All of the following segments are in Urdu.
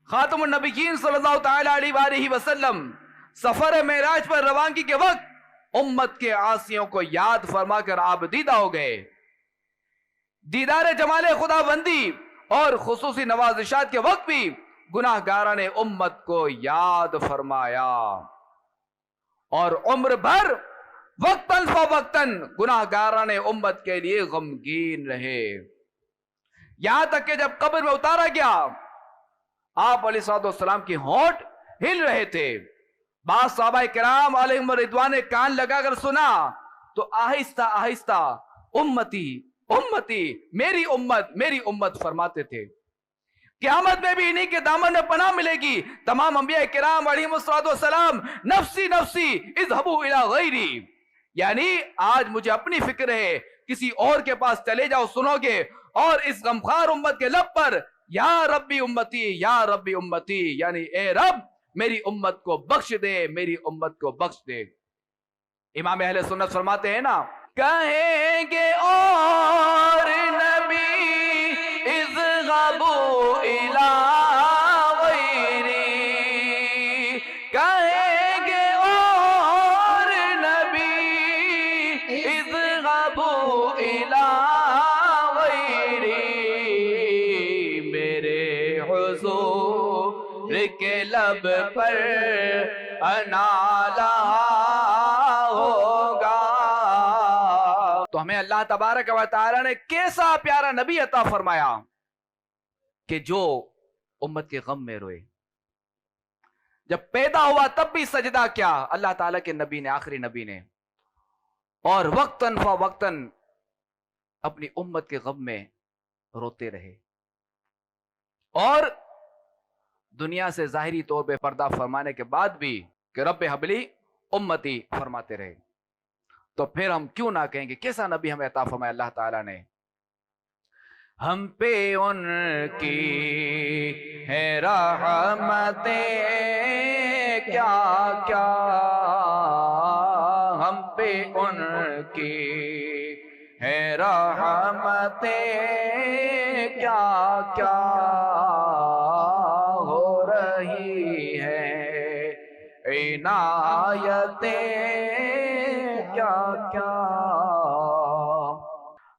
خاتم النبیین صلی اللہ تعالیٰ علیہ وسلم سفر معراج پر روانگی کے وقت امت کے عاصیوں کو یاد فرما کر آپ دیدہ ہو گئے. دیدار جمال خدا بندی اور خصوصی نوازشات کے وقت بھی گناہ گاران امت کو یاد فرمایا اور عمر بھر وقتاً فوقتاً گناہ گاران امت کے لیے غمگین رہے. یہاں تک کہ جب قبر میں اتارا گیا آپ علیہ السلام کی ہونٹ ہل رہے تھے. بعض صحابہ کرام علیہم رضوان نے کان لگا کر سنا تو آہستہ آہستہ امتی امتی میری امت فرماتے تھے. قیامت میں بھی انہی کے دامن میں پناہ ملے گی. تمام انبیاء کرام علیہم السلام نفسی نفسی اذهبوا الی غیری، یعنی آج مجھے اپنی فکر ہے، کسی اور کے پاس چلے جاؤ سنو گے. اور اس غمخوار امت کے لب پر یا ربی امتی، یعنی اے رب میری امت کو بخش دے، میری امت کو بخش دے. امام اہل سنت فرماتے ہیں نا، کہیں گے اور نبی اذهبوا الی غیری، کہیں گے اور نبی اذهبوا الی غیری، میرے حضور کے لب پر انالا ہوگا. تو ہمیں اللہ تبارک و تعالی نے کیسا پیارا نبی عطا فرمایا کہ جو امت کے غم میں روئے. جب پیدا ہوا تب بھی سجدہ کیا اللہ تعالیٰ کے نبی نے، آخری نبی نے، اور وقتاً فوقتاً اپنی امت کے غم میں روتے رہے اور دنیا سے ظاہری طور پہ پردہ فرمانے کے بعد بھی کہ رب حبلی امتی فرماتے رہے. تو پھر ہم کیوں نہ کہیں گے کیسا نبی ہمیں عطا فرمایا اللہ تعالیٰ نے. ہم پہ ان کی ہے رحمتیں کیا کیا، ہم پہ ان کی ہے رحمتیں کیا کیا ہو رہی ہے، عنایتیں کیا کیا.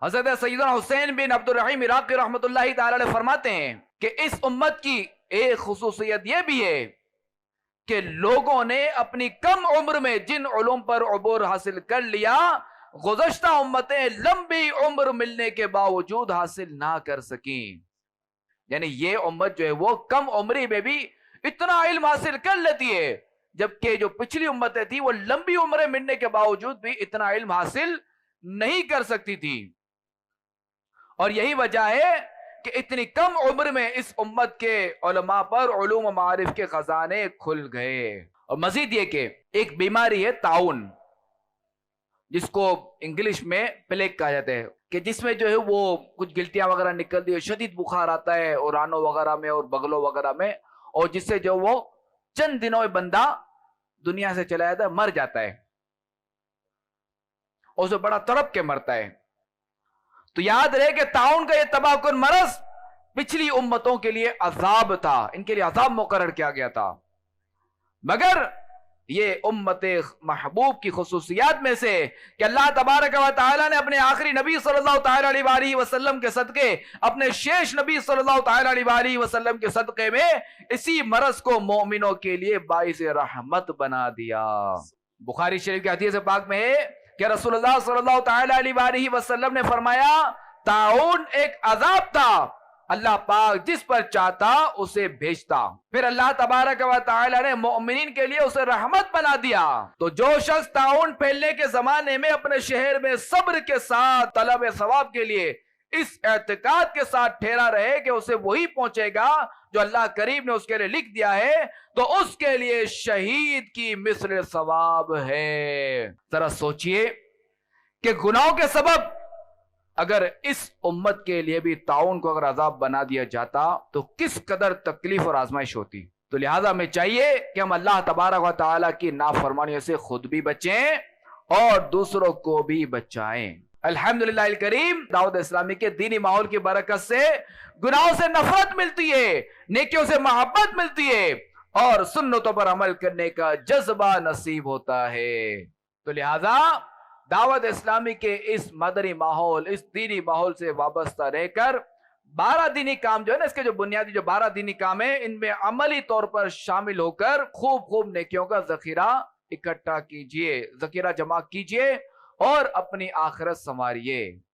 حضرت سیدنا حسین بن عبد الرحیم عراقی رحمت اللہ تعالی علیہ فرماتے ہیں کہ اس امت کی ایک خصوصیت یہ بھی ہے کہ لوگوں نے اپنی کم عمر میں جن علوم پر عبور حاصل کر لیا گزشتہ امتیں لمبی عمر ملنے کے باوجود حاصل نہ کر سکیں. یعنی یہ امت جو ہے وہ کم عمری میں بھی اتنا علم حاصل کر لیتی ہے، جبکہ جو پچھلی امتیں تھیں وہ لمبی عمریں ملنے کے باوجود بھی اتنا علم حاصل نہیں کر سکتی تھی. اور یہی وجہ ہے کہ اتنی کم عمر میں اس امت کے علماء پر علوم و معارف کے خزانے کھل گئے. اور مزید یہ کہ ایک بیماری ہے طاعون، جس کو انگلش میں پلیگ کہا جاتا ہے، کہ جس میں جو ہے وہ کچھ گلٹیاں وغیرہ نکلتی ہے، شدید بخار آتا ہے اور رانوں وغیرہ میں اور بغلوں وغیرہ میں، اور جس سے جو وہ چند دنوں میں بندہ دنیا سے چلا جاتا ہے، مر جاتا ہے، اور اسے بڑا تڑپ کے مرتا ہے. تو یاد رہے کہ طاعون کا یہ تباہ کن مرض پچھلی امتوں کے لیے عذاب تھا، ان کے لیے عذاب مقرر کیا گیا تھا. مگر یہ امت محبوب کی خصوصیات میں سے کہ اللہ تبارک و تعالی نے اپنے آخری نبی صلی اللہ تعالی علیہ وسلم کے صدقے، اپنے شیش نبی صلی اللہ تعالی علیہ وسلم کے صدقے میں اسی مرض کو مومنوں کے لیے باعث رحمت بنا دیا. بخاری شریف کی حدیث پاک میں ہے کہ رسول اللہ صلی اللہ تعالی علیہ وسلم نے فرمایا طاعون ایک عذاب تھا، اللہ پاک جس پر چاہتا اسے بھیجتا، پھر اللہ تبارک و تعالی نے مومنین کے لیے اسے رحمت بنا دیا. تو جو شخص طاعون پھیلنے کے زمانے میں اپنے شہر میں صبر کے ساتھ طلب ثواب کے لیے اس اعتقاد کے ساتھ ٹھہرا رہے کہ اسے وہی پہنچے گا جو اللہ کریم نے اس کے لیے لکھ دیا ہے، تو اس کے لیے شہید کی مثل ثواب ہے. ذرا سوچئے کہ گناہوں کے سبب اگر اس امت کے لیے بھی طاعون کو اگر عذاب بنا دیا جاتا تو کس قدر تکلیف اور آزمائش ہوتی. تو لہٰذا ہمیں چاہیے کہ ہم اللہ تبارک و تعالیٰ کی نافرمانیوں سے خود بھی بچیں اور دوسروں کو بھی بچائیں. الحمدللہ الکریم، دعوت اسلامی کے دینی ماحول کی برکت سے گناہوں سے نفرت ملتی ہے، نیکیوں سے محبت ملتی ہے، اور سنتوں پر عمل کرنے کا جذبہ نصیب ہوتا ہے۔ تو لہذا دعوت اسلامی کے اس مدنی ماحول، اس دینی ماحول سے وابستہ رہ کر 12 دینی کام جو ہے نا، اس کے جو بنیادی جو 12 دینی کام ہیں، ان میں عملی طور پر شامل ہو کر خوب نیکیوں کا ذخیرہ اکٹھا کیجئے، ذخیرہ جمع کیجئے اور اپنی آخرت سنواریے۔